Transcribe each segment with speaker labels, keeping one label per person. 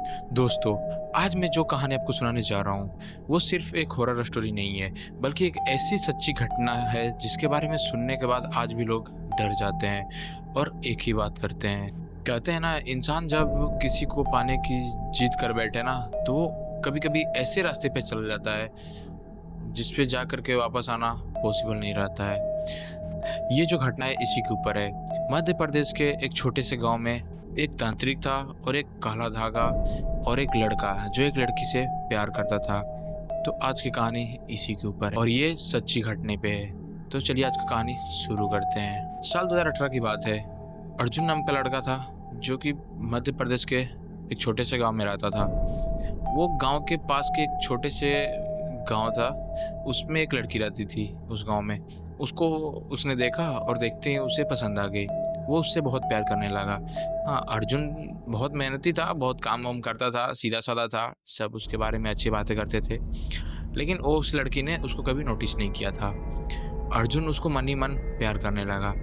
Speaker 1: दोस्तों, आज मैं जो कहानी आपको सुनाने जा रहा हूँ, वो सिर्फ़ एक हॉरर स्टोरी नहीं है, बल्कि एक ऐसी सच्ची घटना है जिसके बारे में सुनने के बाद आज भी लोग डर जाते हैं और एक ही बात करते हैं। कहते हैं ना, इंसान जब किसी को पाने की जिद कर बैठे ना, तो वो कभी-कभी ऐसे रास्ते पे चल जाता है, जिस पे जा कर के वापस आना पॉसिबल नहीं रहता है। ये जो घटना है इसी के ऊपर है। मध्य प्रदेश के एक छोटे से गाँव में एक तांत्रिक था और एक काला धागा और एक लड़का जो एक लड़की से प्यार करता था। तो आज की कहानी इसी के ऊपर है और ये सच्ची घटने पे है। तो चलिए आज की कहानी शुरू करते हैं। साल 2018 की बात है। अर्जुन नाम का लड़का था जो कि मध्य प्रदेश के एक छोटे से गांव में रहता था। वो गांव के पास के एक छोटे से गांव था, उसमें एक लड़की रहती थी उस गांव में। उसको उसने देखा और देखते ही उसे पसंद आ गई। वो उससे बहुत प्यार करने लगा। हाँ, अर्जुन बहुत मेहनती था, बहुत काम-वाम करता था, सीधा-साधा था, सब उसके बारे में अच्छी बातें करते थे। लेकिन वो उस लड़की ने उसको कभी नोटिस नहीं किया था। अर्जुन उसको मन ही मन प्यार करने लगा।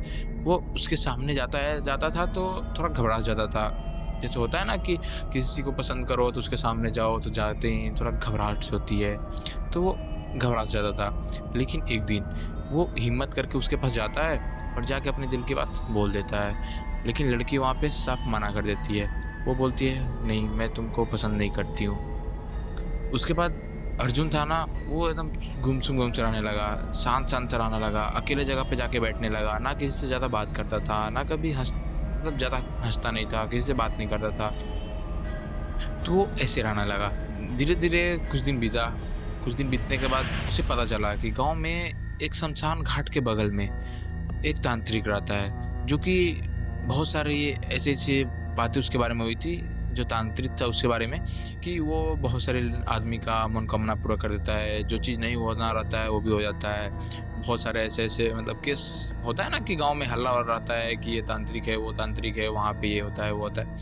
Speaker 1: वो उसके सामने जाता था तो थोड़ा घबरा जाता था। जैसे होता है ना कि किसी को पसंद करो तो उसके सामने जाओ तो जाते ही थोड़ा घबराहट सी होती है, तो वो घबरा जाता था। लेकिन एक दिन वो हिम्मत करके उसके पास जाता है और जाके अपने दिल की बात बोल देता है। लेकिन लड़की वहाँ पे साफ मना कर देती है। वो बोलती है, नहीं, मैं तुमको पसंद नहीं करती हूँ। उसके बाद अर्जुन था ना, वो एकदम गुमसुम सा रहने लगा, शांत सा रहने लगा, अकेले जगह पे जाके बैठने लगा, ना किसी से ज़्यादा बात करता था, ना कभी मतलब ज़्यादा हँसता नहीं था, किसी से बात नहीं करता था। तो वो ऐसे रहने लगा। धीरे-धीरे कुछ दिन बीता। कुछ दिन बीतने के बाद उसे पता चला कि गाँव में एक शमशान घाट के बगल में एक तांत्रिक रहता है, जो कि बहुत सारी ऐसी-ऐसी बातें उसके बारे में हुई थी, जो तांत्रिक था उसके बारे में, कि वो बहुत सारे आदमी का मनोकामना पूरा कर देता है, जो चीज़ नहीं होना रहता है वो भी हो जाता है। बहुत सारे ऐसे-ऐसे मतलब केस होता है ना कि गाँव में हल्ला हो रहता है कि ये तांत्रिक है, वो तांत्रिक है, वहाँ पे ये होता है, वो होता है।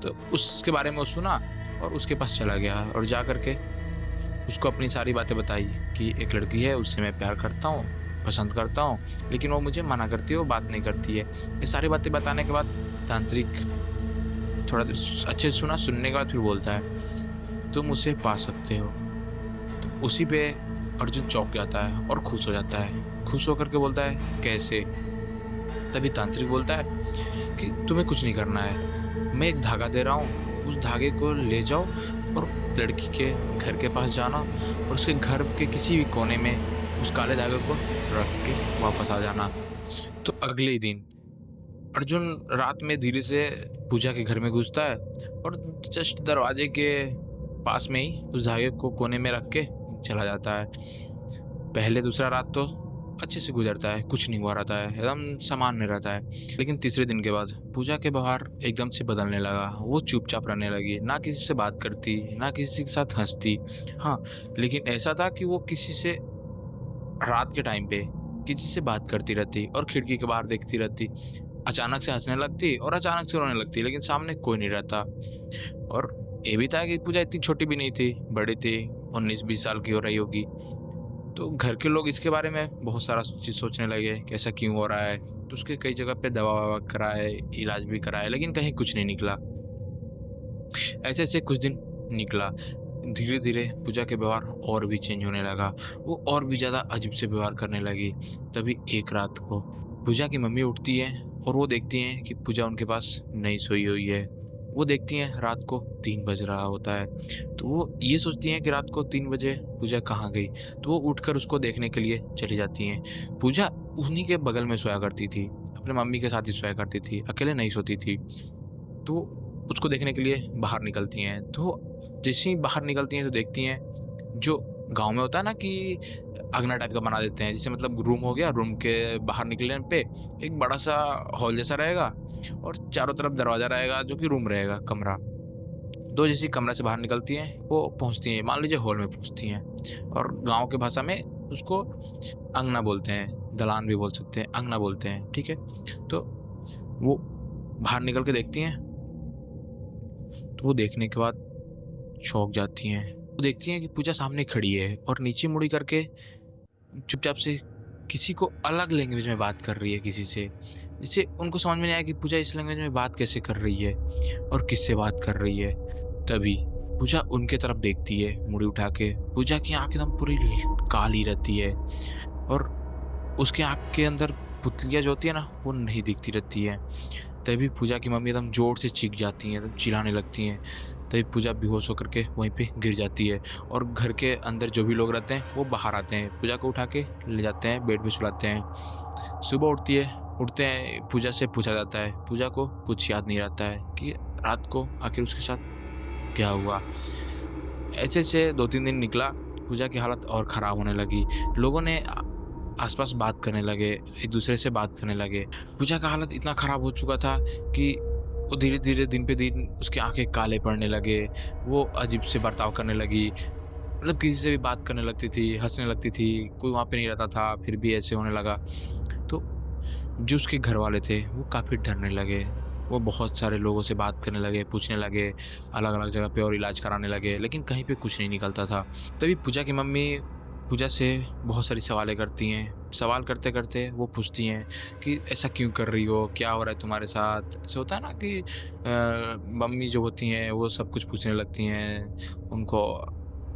Speaker 1: तो उसके बारे में वो सुना और उसके पास चला गया और जा कर के उसको अपनी सारी बातें बताई कि एक लड़की है, उससे मैं प्यार करता हूँ, पसंद करता हूँ, लेकिन वो मुझे मना करती है, वो बात नहीं करती है। ये सारी बातें बताने के बाद तांत्रिक थोड़ा देर अच्छे से सुना, सुनने के बाद फिर बोलता है, तुम उसे पा सकते हो। तो उसी पे अर्जुन चौंक जाता है और खुश हो जाता है। खुश होकर के बोलता है, कैसे? तभी तांत्रिक बोलता है कि तुम्हें कुछ नहीं करना है, मैं एक धागा दे रहा हूँ, उस धागे को ले जाओ और लड़की के घर के पास जाना और उसके घर के किसी भी कोने में उस काले धागे को रख के वापस आ जाना। तो अगले ही दिन अर्जुन रात में धीरे से पूजा के घर में घुसता है और जस्ट दरवाजे के पास में ही उस धागे को कोने में रख के चला जाता है। पहले दूसरा रात तो अच्छे से गुजरता है, कुछ नहीं हुआ रहता है, एकदम सामान्य रहता है। लेकिन तीसरे दिन के बाद पूजा के व्यवहार एकदम से बदलने लगा। वो चुपचाप रहने लगी, ना किसी से बात करती, ना किसी के साथ हँसती। हाँ, लेकिन ऐसा था कि वो किसी से रात के टाइम पे किसी से बात करती रहती और खिड़की के बाहर देखती रहती। अचानक से हँसने लगती और अचानक से रोने लगती, लेकिन सामने कोई नहीं रहता। और ये भी था कि पूजा इतनी छोटी भी नहीं थी, बड़ी थी, 19-20 साल की हो रही होगी। तो घर के लोग इसके बारे में बहुत सारा चीज़ सोचने लगे कि ऐसा क्यों हो रहा है। तो उसके कई जगह पे दवा-ववा कराए, इलाज भी कराए, लेकिन कहीं कुछ नहीं निकला। ऐसे-ऐसे कुछ दिन निकला। धीरे-धीरे पूजा के व्यवहार और भी चेंज होने लगा। वो और भी ज़्यादा अजीब से व्यवहार करने लगी। तभी एक रात को पूजा की मम्मी उठती है और वो देखती हैं कि पूजा उनके पास नहीं सोई हुई है। वो देखती हैं रात को 3 बज रहा होता है। तो वो ये सोचती हैं कि रात को 3 बजे पूजा कहाँ गई? तो वो उठकर उसको देखने के लिए चली जाती हैं। पूजा उन्हीं के बगल में सोया करती थी, अपने मम्मी के साथ ही सोया करती थी, अकेले नहीं सोती थी। तो उसको देखने के लिए बाहर निकलती हैं। तो जैसे ही बाहर निकलती हैं तो देखती हैं, जो गाँव में होता है ना कि अँगना टाइप का बना देते हैं, जैसे मतलब रूम हो गया, रूम के बाहर निकलने पे एक बड़ा-सा हॉल जैसा रहेगा और चारों तरफ दरवाज़ा रहेगा जो कि रूम रहेगा, कमरा। तो जैसे ही कमरे से बाहर निकलती हैं, वो पहुँचती हैं, मान लीजिए हॉल में पहुँचती हैं और गाँव की भाषा में उसको अँगना बोलते हैं, दलान भी बोल सकते हैं, अँगना बोलते हैं, ठीक है? तो वो बाहर निकल के देखती हैं, तो वो देखने के बाद चौंक जाती हैं। वो देखती हैं कि पूजा सामने खड़ी है और नीचे मुड़ी करके चुपचाप से किसी को अलग लैंग्वेज में बात कर रही है किसी से। जिससे उनको समझ में नहीं आया कि पूजा इस लैंग्वेज में बात कैसे कर रही है और किससे बात कर रही है। तभी पूजा उनके तरफ देखती है मुड़ी उठा के। पूजा की आँख एकदम पूरी काली रहती है और उसके आँख के अंदर पुतलियाँ जो होती है ना, वो नहीं दिखती रहती है। तभी पूजा की मम्मी एकदम ज़ोर से चीख जाती हैं, एकदम चिल्लाने लगती हैं। तभी पूजा बेहोश होकर के वहीं पे गिर जाती है और घर के अंदर जो भी लोग रहते हैं वो बाहर आते हैं, पूजा को उठा के ले जाते हैं, बेड पे सुलाते हैं। सुबह उठते हैं, पूजा से पूछा जाता है। पूजा को कुछ याद नहीं रहता है कि रात को आखिर उसके साथ क्या हुआ। ऐसे 2-3 दिन निकला, पूजा की हालत और ख़राब होने लगी। लोगों ने आस-पास बात करने लगे, एक दूसरे से बात करने लगे। पूजा का हालत इतना ख़राब हो चुका था कि वो धीरे-धीरे दिन पे दिन उसकी आँखें काले पड़ने लगे, वो अजीब से बर्ताव करने लगी। मतलब किसी से भी बात करने लगती थी, हँसने लगती थी, कोई वहाँ पे नहीं रहता था, फिर भी ऐसे होने लगा। तो जो उसके घरवाले थे, वो काफ़ी डरने लगे। वो बहुत सारे लोगों से बात करने लगे, पूछने लगे, अलग-अलग जगह पे और इलाज कराने लगे, लेकिन कहीं पे कुछ नहीं निकलता था। तभी पूजा की मम्मी पूजा से बहुत सारी सवालें करती हैं। सवाल करते-करते वो पूछती हैं कि ऐसा क्यों कर रही हो? क्या हो रहा है तुम्हारे साथ? ऐसा होता है ना कि मम्मी जो होती हैं वो सब कुछ पूछने लगती हैं। उनको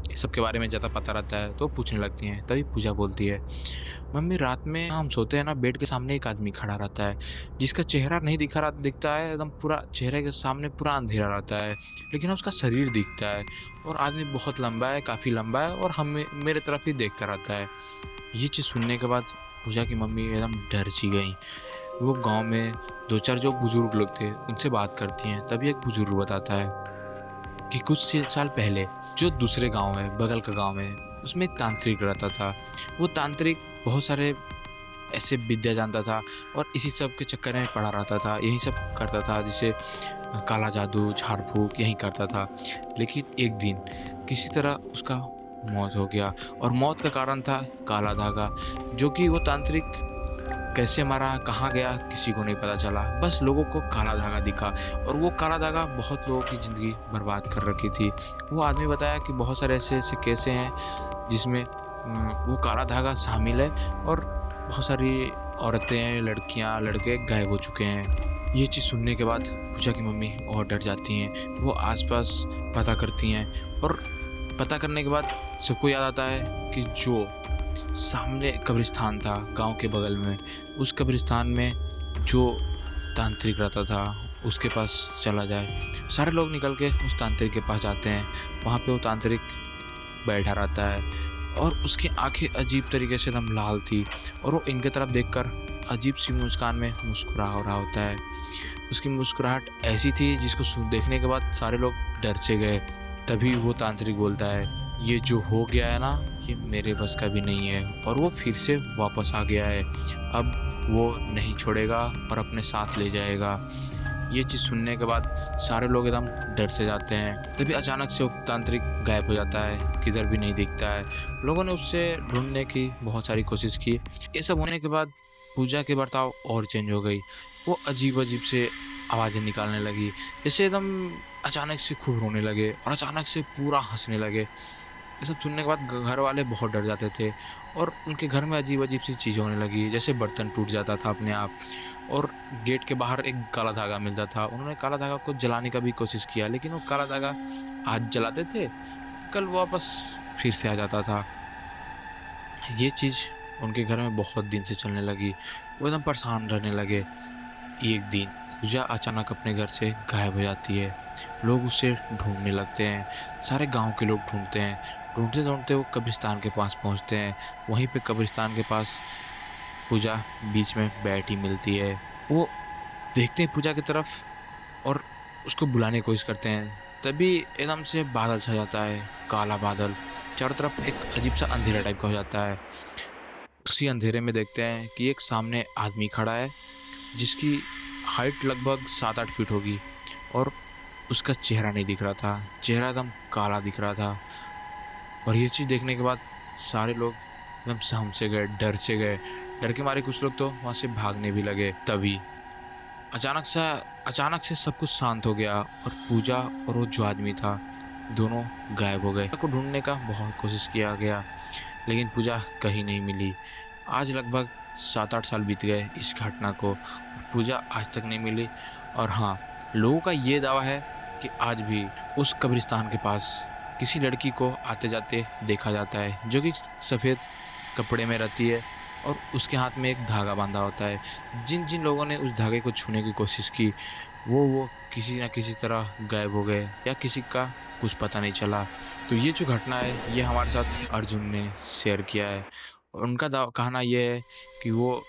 Speaker 1: इस सब के बारे में ज़्यादा पता रहता है तो पूछने लगती हैं। तभी पूजा बोलती है, मम्मी रात में हम सोते हैं ना, बेड के सामने एक आदमी खड़ा रहता है जिसका चेहरा नहीं दिखता है, एकदम पूरा चेहरे के सामने पूरा अंधेरा रहता है, लेकिन उसका शरीर दिखता है और आदमी बहुत लंबा है, काफ़ी लंबा है और हमें मेरे तरफ ही देखता रहता है। ये चीज़ सुनने के बाद पूजा की मम्मी एकदम डर सी गई। वो गांव में 2-4 जो बुजुर्ग लोग थे उनसे बात करती हैं। तभी एक बुजुर्ग बताता है कि कुछ साल पहले जो दूसरे गांव है, बगल का गांव है, उसमें एक तांत्रिक रहता था। वो तांत्रिक बहुत सारे ऐसे विद्या जानता था और इसी सब के चक्कर में पड़ा रहता था, यही सब करता था, जैसे काला जादू, झाड़ फूँक यही करता था। लेकिन एक दिन किसी तरह उसका मौत हो गया और मौत का कारण था काला धागा, जो कि वो तांत्रिक कैसे मरा, कहाँ गया, किसी को नहीं पता चला। बस लोगों को काला धागा दिखा और वो काला धागा बहुत लोगों की ज़िंदगी बर्बाद कर रखी थी। वो आदमी बताया कि बहुत सारे ऐसे-ऐसे केस हैं जिसमें वो काला धागा शामिल है और बहुत सारी औरतें, लड़कियाँ, लड़के गायब हो चुके हैं। ये चीज़ सुनने के बाद पूजा की मम्मी और डर जाती हैं। वो आस-पास पता करती हैं और पता करने के बाद सबको याद आता है कि जो सामने कब्रिस्तान था गाँव के बगल में, उस कब्रिस्तान में जो तांत्रिक रहता था, उसके पास चला जाए। सारे लोग निकल के उस तांत्रिक के पास जाते हैं। वहाँ पे वो तांत्रिक बैठा रहता है और उसकी आँखें अजीब तरीके से एकदम लाल थी और वो इनके तरफ देखकर अजीब-सी मुस्कान में मुस्कुरा हो रहा होता है। उसकी मुस्कुराहट ऐसी थी जिसको देखने के बाद सारे लोग डर से गए। तभी वो तांत्रिक बोलता है, ये जो हो गया है ना, ये मेरे बस का भी नहीं है और वो फिर से वापस आ गया है। अब वो नहीं छोड़ेगा और अपने साथ ले जाएगा। ये चीज़ सुनने के बाद सारे लोग एकदम डर से जाते हैं। तभी अचानक से वो तांत्रिक गायब हो जाता है, किधर भी नहीं दिखता है। लोगों ने उससे ढूँढने की बहुत सारी कोशिश की। ये सब होने के बाद पूजा के बर्ताव और चेंज हो गई। वो अजीब-अजीब से आवाज़ें निकालने लगी, जैसे एकदम अचानक से खूब रोने लगे और अचानक से पूरा हँसने लगे। ये सब सुनने के बाद घर वाले बहुत डर जाते थे और उनके घर में अजीब-अजीब सी चीज़ें होने लगी, जैसे बर्तन टूट जाता था अपने आप और गेट के बाहर एक काला धागा मिलता था। उन्होंने काला धागा को जलाने का भी कोशिश किया, लेकिन वो काला धागा आज जलाते थे, कल वापस फिर से आ जाता था। ये चीज़ उनके घर में बहुत दिन से चलने लगी। वो एकदम परेशान रहने लगे। एक दिन पूजा अचानक अपने घर से गायब हो जाती है। लोग उसे ढूँढने लगते हैं, सारे गाँव के लोग ढूँढते हैं। ढूँढते-ढूँढते वो कब्रिस्तान के पास पहुँचते हैं। वहीं पे कब्रिस्तान के पास पूजा बीच में बैठी मिलती है। वो देखते हैं पूजा की तरफ और उसको बुलाने की कोशिश करते हैं। तभी एकदम से बादल छा जाता है, काला बादल। चारों तरफ एक अजीब-सा अंधेरा टाइप का हो जाता है। उसी अंधेरे में देखते हैं कि एक सामने आदमी खड़ा है, जिसकी हाइट लगभग 7-8 फीट होगी और उसका चेहरा नहीं दिख रहा था। चेहरा एकदम काला दिख रहा था और ये चीज़ देखने के बाद सारे लोग एकदम सहम से गए, डर से गए। डर के मारे कुछ लोग तो वहाँ से भागने भी लगे। तभी अचानक सा अचानक से सब कुछ शांत हो गया और पूजा और वो जो आदमी था, दोनों गायब हो गए। को ढूँढने का बहुत कोशिश किया गया, लेकिन पूजा कहीं नहीं मिली। आज लगभग 7-8 साल बीत गए इस घटना को, पूजा आज तक नहीं मिली। और हाँ, लोगों का ये दावा है कि आज भी उस कब्रिस्तान के पास किसी लड़की को आते जाते देखा जाता है, जो कि सफ़ेद कपड़े में रहती है और उसके हाथ में एक धागा बांधा होता है। जिन जिन लोगों ने उस धागे को छूने की कोशिश की, वो किसी न किसी तरह गायब हो गए या किसी का कुछ पता नहीं चला। तो ये जो घटना है, ये हमारे साथ अर्जुन ने शेयर किया है और उनका कहना ये है कि वो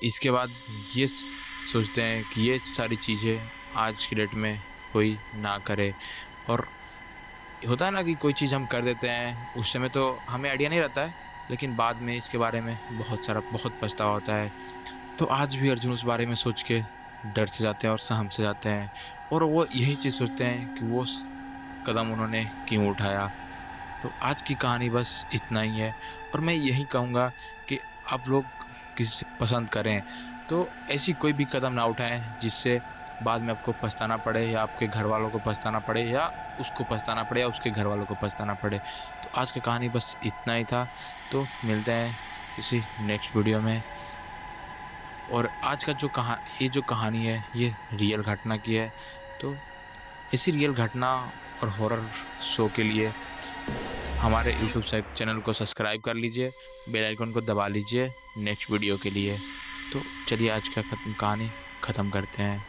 Speaker 1: इसके बाद ये सोचते हैं कि ये सारी चीज़ें आज की डेट में कोई ना करे। और होता है ना कि कोई चीज़ हम कर देते हैं, उस समय तो हमें आइडिया नहीं रहता है, लेकिन बाद में इसके बारे में बहुत पछतावा होता है। तो आज भी अर्जुन उस बारे में सोच के डर से जाते हैं और सहम से जाते हैं और वो यही चीज़ सोचते हैं कि वो कदम उन्होंने क्यों उठाया। तो आज की कहानी बस इतना ही है और मैं यही कहूँगा कि आप लोग किसी पसंद करें तो ऐसी कोई भी कदम ना उठाएं जिससे बाद में आपको पछताना पड़े या आपके घर वालों को पछताना पड़े या उसको पछताना पड़े या उसके घर वालों को पछताना पड़े। तो आज की कहानी बस इतना ही था। तो मिलते हैं किसी नेक्स्ट वीडियो में। और आज का ये जो कहानी है ये रियल घटना की है। तो इसी रियल घटना और हॉरर शो के लिए हमारे यूट्यूब चैनल को सब्सक्राइब कर लीजिए, बेल आइकन को दबा लीजिए नेक्स्ट वीडियो के लिए। तो चलिए आज का कहानी ख़त्म करते हैं।